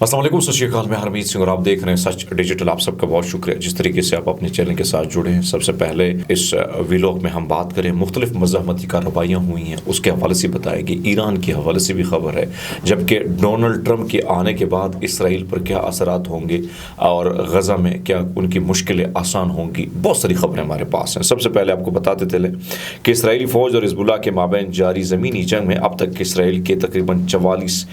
अस्सलाम वालेकुम, सत श्री अकाल। मैं हरमीत सिंह और आप देख रहे हैं सच डिजिटल। आप सबका बहुत शुक्रिया जिस तरीके से आप अपने चैनल के साथ जुड़े हैं। सबसे पहले इस व्लॉग में हम बात करें मुख्तलिफ मज़ाहमती कार्रवाइयाँ हुई हैं उसके हवाले से बताएगी। ईरान के हवाले से भी खबर है, जबकि डोनाल्ड ट्रंप के आने के बाद इसराइल पर क्या असरात होंगे और गज़ा में क्या उनकी मुश्किलें आसान होंगी। बहुत सारी खबरें हमारे पास हैं। सबसे पहले आपको बताते चलें कि इसराइली फ़ौज और हिज़्बुल्लाह के माबैन जारी ज़मीनी जंग में अब तक इसराइल के तकरीबन 44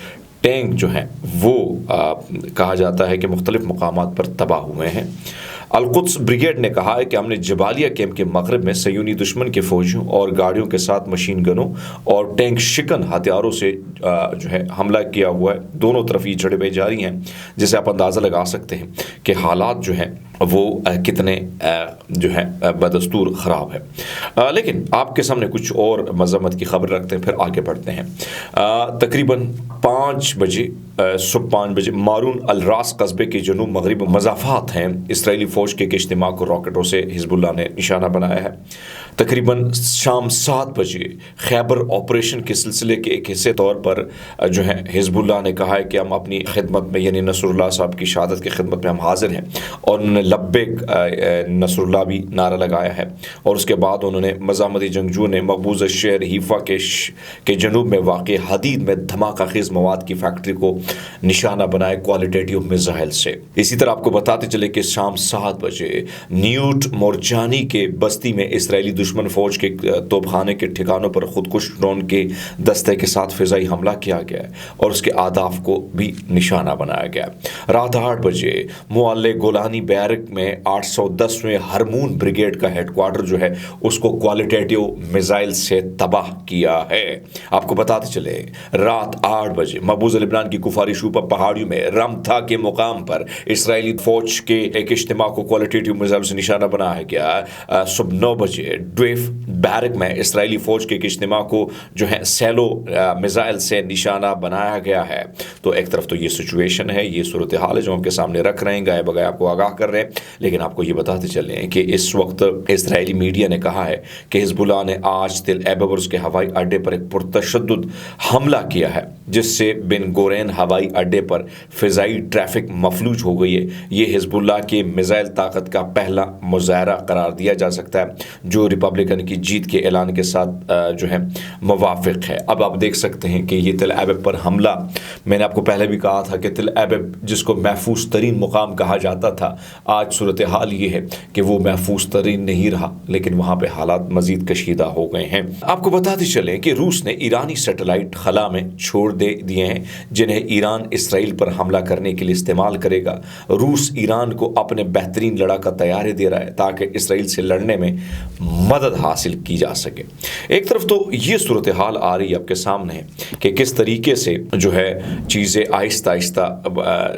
टैंक जो हैं वो कहा जाता है कि मुख्तलिफ मकामात पर तबाह हुए हैं। अल-कुद्स ब्रिगेड ने कहा है कि हमने जबालिया कैंप के मगरब में सयूनी दुश्मन के फौजियों और गाड़ियों के साथ मशीन गनों और टैंक शिकन हथियारों से जो है हमला किया हुआ है। दोनों तरफ ये झड़पें जारी हैं, जिससे आप अंदाज़ा लगा सकते हैं कि हालात जो हैं वो कितने जो है बदस्तूर ख़राब है। लेकिन आपके सामने कुछ और मज़म्मत की खबर रखते हैं, फिर आगे बढ़ते हैं। तकरीबन 5 बजे सुबह 5 बजे मारून अल रास कस्बे के जनूब मगरब मज़ाफ़ात हैं। इसराइली फ़ौज के इज्तिमा को रॉकेटों से हिज़्बुल्लाह ने निशाना बनाया है। तकरीबन शाम 7 बजे खैबर ऑपरेशन के सिलसिले के एक हिस्से तौर पर जो है हिज़्बुल्लाह ने कहा है कि हम अपनी खिदमत में, यानी नसरुल्लाह साहब की शहादत की खिदमत में हम हाजिर हैं, और उन्होंने लब्बैक नसरुल्लाह भी नारा लगाया है। और उसके बाद उन्होंने मज़ामती जंगजू ने मकबूजा शहर हीफा के जनूब में वाक़ हदीद में धमाका खेज़ मवाद की फैक्ट्री को निशाना बनाए क्वालिटेटिव मिसाइल से। इसी तरह आपको बताते चले कि शाम 7 बजे न्यूट मोरजानी के बस्ती में इसराइली दुश्मन फौज के तोपखाने के ठिकानों पर खुदकुश ड्रोन के दस्ते के साथ फिजाई हमला किया गया और उसके आदाफ को भी निशाना बनाया गया। रात 8 बजे मुअल्ले गोलानी बैरक में 810वें हरमून ब्रिगेड का हेडक्वार्टर जो है उसको क्वालिटेटिव मिसाइल से तबाह किया है। आपको बताते चले रात 8 बजे मकबूजा लिबनान की कुफारी शूपा पहाड़ियों में रमथा के मुकाम पर इसराइली फौज के एक इज्तिमा को क्वालिटेटिव मिसाइल से निशाना बनाया गया। सुबह 9 बजे ड्वेफ बैरक में इसराइली फौज के इज्तिमा को जो है सैलो मिसाइल से निशाना बनाया गया है। तो एक तरफ तो ये सिचुएशन है, ये सूरत हाल है जो आपके सामने रख रहे हैं, गाए बगाए आपको आगाह कर रहे हैं। लेकिन आपको ये बताते चलें कि इस वक्त इसराइली मीडिया ने कहा है कि हिज़्बुल्लाह ने आज तिल एबिब और उसके हवाई अड्डे पर एक पुरतशद्दुद हमला किया है, जिससे बिन गोरेन हवाई अड्डे पर फ़िज़ाई ट्रैफिक मफलूज हो गई है। ये हिज़्बुल्लाह के मिसाइल ताकत का पहला मुज़ाहरा करार दिया जा सकता है, जो रिपब्लिकन की जीत के ऐलान के साथ जो है मुवाफ़िक है। अब आप देख सकते हैं कि ये तिल एबिब पर हमला, मैंने आपको पहले भी कहा था कि तिल एबिब जिसको महफूज तरीन मुकाम कहा जाता था, आज सूरत हाल ये है कि वो महफूज तरीन नहीं रहा, लेकिन वहाँ पे हालात मज़ीद कशीदा हो गए हैं। आपको बताते चलें कि रूस ने ईरानी सैटेलाइट खला में छोड़ दिए हैं, जिन्हें ईरान इसराइल पर हमला करने के लिए इस्तेमाल करेगा। रूस ईरान को अपने बेहतरीन लड़ाका तैयारी दे रहा है ताकि इसराइल से लड़ने में मदद हासिल की जा सके। एक तरफ तो ये सूरत हाल आ रही है आपके सामने कि किस तरीके से जो है चीज़ें आहिस्ता आहिस्ता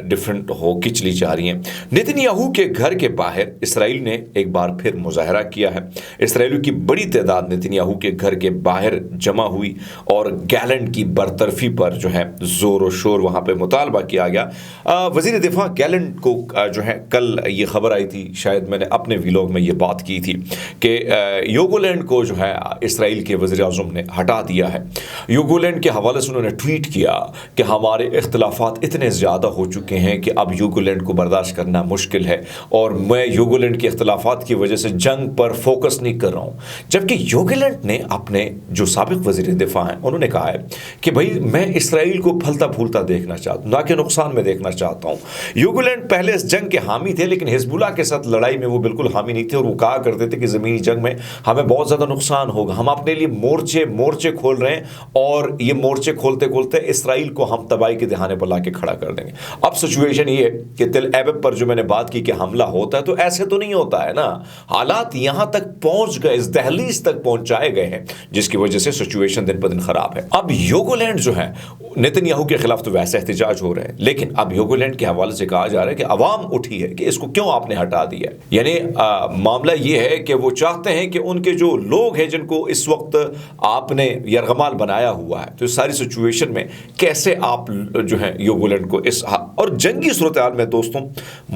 डिफरेंट होकर चली जा रही हैं। नेतन्याहू के घर के बाहर इसराइल ने एक बार फिर मुजाहरा किया है। इसराइलियों की बड़ी तादाद नेतन्याहू के घर के बाहर जमा हुई और गैलेंट की बरतरफी पर जो है जोर और शोर वहाँ पे मुतालबा किया गया। वज़ीर दिफा गैलेंट को जो है कल ये खबर आई थी, शायद मैंने अपने व्लॉग में ये बात की थी कि योगोलैंड को जो है इसराइल के वज़ीर आज़म ने हटा दिया है। योगोलैंड के हवाले से उन्होंने ट्वीट किया कि हमारे इख्तिलाफ़ात इतने ज़्यादा हो चुके हैं कि अब योगोलैंड को बर्दाश्त करना मुश्किल है और मैं योगोलैंड के इख्तिलाफ़ात की वजह से जंग पर फोकस नहीं कर रहा हूँ। जबकि योगोलैंड ने अपने जो साबिक़ वज़ीर दिफा हैं उन्होंने कहा है कि भाई मैं इसराइल को फलता फूलता देखना चाहता हूँ, ना कि नुकसान में देखना चाहता हूँ। योगोलैंड पहले इस जंग के हामी थे, लेकिन हिज़्बुल्लाह के साथ लड़ाई में वो बिल्कुल हामी नहीं थे और वो कहा करते थे कि ज़मीनी जंग में हमें बहुत ज़्यादा नुकसान होगा, हम अपने लिए मोर्चे खोल रहे हैं और ये मोर्चे खोलते खोलते इसराइल को हम तबाही के दहाने पर ला के खड़ा कर देंगे। अब सिचुएशन ये है कि तिल एबिब पर जो मैंने बात की कि हमला होता है, तो ऐसे तो नहीं होता है ना। हालात यहाँ तक पहुँच गए, इस दहलीज तक पहुँचाए गए हैं, जिसकी वजह से सिचुएशन दिन पर दिन ख़राब है। अब योगोलैंड जो है नेतन्याहू के खिलाफ तो वैसे एहतजाज हो रहे हैं, लेकिन अब योगोलैंड के हवाले से कहा जा रहा है कि अवाम उठी है कि इसको क्यों आपने हटा दिया। यानी मामला ये है कि वो चाहते हैं कि उनके जो लोग हैं जिनको इस वक्त आपने यरगमाल बनाया हुआ है, तो इस सारी सिचुएशन में कैसे आप जो है योगोलैंड को इस और जंगी सूरत हाल में दोस्तों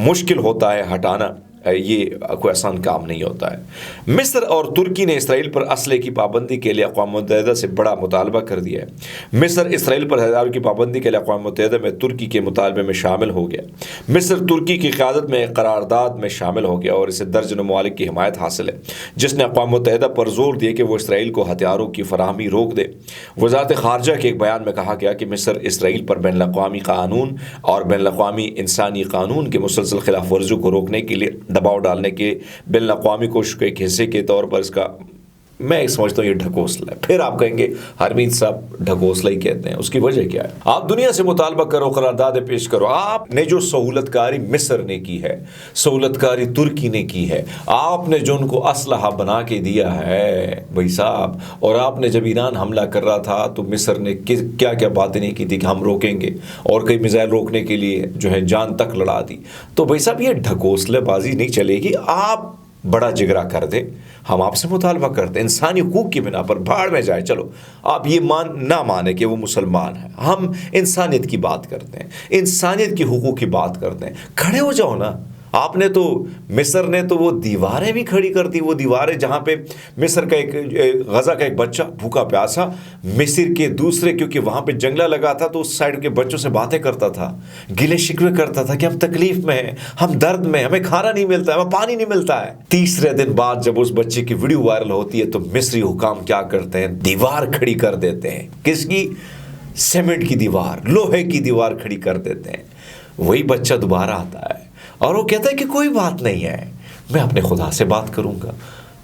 मुश्किल होता है हटाना। یہ کوئی آسان کام نہیں ہوتا ہے۔ مصر اور ترکی نے اسرائیل پر اسلحے کی پابندی کے لیے اقوام متحدہ سے بڑا مطالبہ کر دیا ہے۔ مصر اسرائیل پر ہتھیاروں کی پابندی کے لیے اقوام متحدہ میں ترکی کے مطالبے میں شامل ہو گیا۔ مصر ترکی کی قیادت میں ایک قرارداد میں شامل ہو گیا اور اسے درجنوں ممالک کی حمایت حاصل ہے، جس نے اقوام متحدہ پر زور دیا کہ وہ اسرائیل کو ہتھیاروں کی فراہمی روک دے۔ وزارت خارجہ کے ایک بیان میں کہا گیا کہ مصر اسرائیل پر بین الاقوامی قانون اور بین الاقوامی انسانی قانون کے مسلسل خلاف ورزیوں کو روکنے کے لیے دباؤ ڈالنے کے بین الاقوامی کوشش کے ایک حصے کے طور پر اس کا، میں سمجھتا ہوں یہ ڈھکوسلا ہے۔ پھر آپ کہیں گے حرمید صاحب ڈھکوسلا ہی کہتے ہیں، اس کی وجہ کیا ہے؟ آپ دنیا سے مطالبہ کرو، قراردادیں پیش کرو۔ آپ نے جو سہولت کاری مصر نے کی ہے، سہولت کاری ترکی نے کی ہے، آپ نے جو ان کو اسلحہ بنا کے دیا ہے بھائی صاحب، اور آپ نے جب ایران حملہ کر رہا تھا تو مصر نے کیا کیا باتیں نہیں کی تھی کہ ہم روکیں گے، اور کئی میزائل روکنے کے لیے جو ہے جان تک لڑا دی۔ تو بھائی صاحب یہ ڈھکوسلے بازی نہیں چلے گی۔ آپ بڑا جگرا کر دیں، ہم آپ سے مطالبہ کرتے ہیں انسانی حقوق کی بنا پر، بھاڑ میں جائے، چلو آپ یہ نہ مانے کہ وہ مسلمان ہیں، ہم انسانیت کی بات کرتے ہیں، انسانیت کی حقوق کی بات کرتے ہیں، کھڑے ہو جاؤ نا۔ آپ نے تو مصر نے تو وہ دیواریں بھی کھڑی کر دی، وہ دیواریں جہاں پہ مصر کا ایک غزہ کا ایک بچہ بھوکا پیاسا مصر کے دوسرے، کیونکہ وہاں پہ جنگلہ لگا تھا تو اس سائڈ کے بچوں سے باتیں کرتا تھا، گلے شکوے کرتا تھا کہ ہم تکلیف میں ہیں، ہم درد میں، ہمیں کھانا نہیں ملتا ہے، ہمیں پانی نہیں ملتا ہے۔ تیسرے دن بعد جب اس بچے کی ویڈیو وائرل ہوتی ہے تو مصری حکام کیا کرتے ہیں؟ دیوار کھڑی کر دیتے ہیں۔ کس کی؟ سیمنٹ کی دیوار، لوہے کی دیوار کھڑی کر دیتے ہیں۔ وہی بچہ دوبارہ آتا ہے اور وہ کہتا ہے کہ کوئی بات نہیں ہے، میں اپنے خدا سے بات کروں گا۔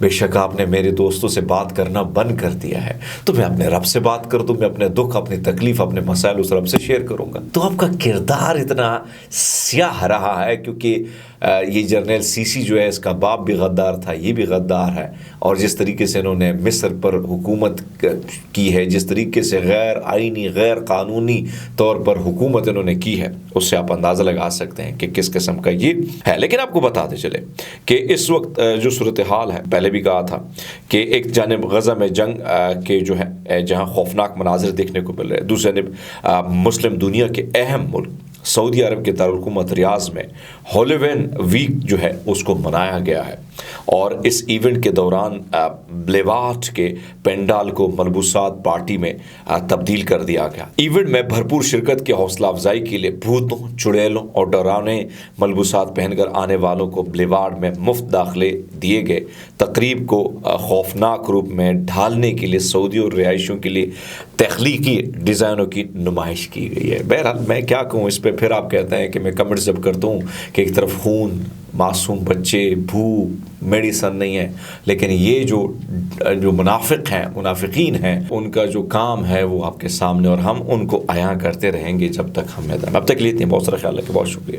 بے شک آپ نے میرے دوستوں سے بات کرنا بند کر دیا ہے، تو میں اپنے رب سے بات کر دوں، میں اپنے دکھ، اپنی تکلیف، اپنے مسائل اس رب سے شیئر کروں گا۔ تو آپ کا کردار اتنا سیاہ رہا ہے کیونکہ یہ جنرل سیسی جو ہے اس کا باپ بھی غدار تھا، یہ بھی غدار ہے، اور جس طریقے سے انہوں نے مصر پر حکومت کی ہے، جس طریقے سے غیر آئینی، غیر قانونی طور پر حکومت انہوں نے کی ہے، اس سے آپ اندازہ لگا سکتے ہیں کہ کس قسم کا یہ ہے۔ لیکن آپ کو بتاتے چلے کہ اس وقت جو صورتحال ہے، پہلے بھی کہا تھا کہ ایک جانب غزہ میں جنگ کے جو ہے جہاں خوفناک مناظر دیکھنے کو مل رہے ہیں، دوسری جانب مسلم دنیا کے اہم ملک سعودی عرب کے دارالحکومت ریاض میں ہولوین ویک جو ہے اس کو منایا گیا ہے، اور اس ایونٹ کے دوران بلیواٹ کے پینڈال کو ملبوسات پارٹی میں تبدیل کر دیا گیا۔ ایونٹ میں بھرپور شرکت کی حوصلہ افزائی کے لیے بھوتوں، چڑیلوں اور ڈراونے ملبوسات پہن کر آنے والوں کو بلیواٹ میں مفت داخلے دیے گئے۔ تقریب کو خوفناک روپ میں ڈھالنے کے لیے سعودی اور رہائشیوں کے لیے تخلیقی ڈیزائنوں کی نمائش کی گئی ہے۔ بہرحال میں کیا کہوں اس پہ، پھر آپ کہتے ہیں کہ میں کمنٹ جب کرتا ہوں کہ ایک طرف خون، معصوم بچے، بھوک، میڈیسن نہیں ہے، لیکن یہ جو منافق ہیں، منافقین ہیں، ان کا جو کام ہے وہ آپ کے سامنے، اور ہم ان کو عیاں کرتے رہیں گے جب تک ہمیں دم۔ اب تک لیتے ہیں، بہت سارا خیال رکھیں، بہت شکریہ۔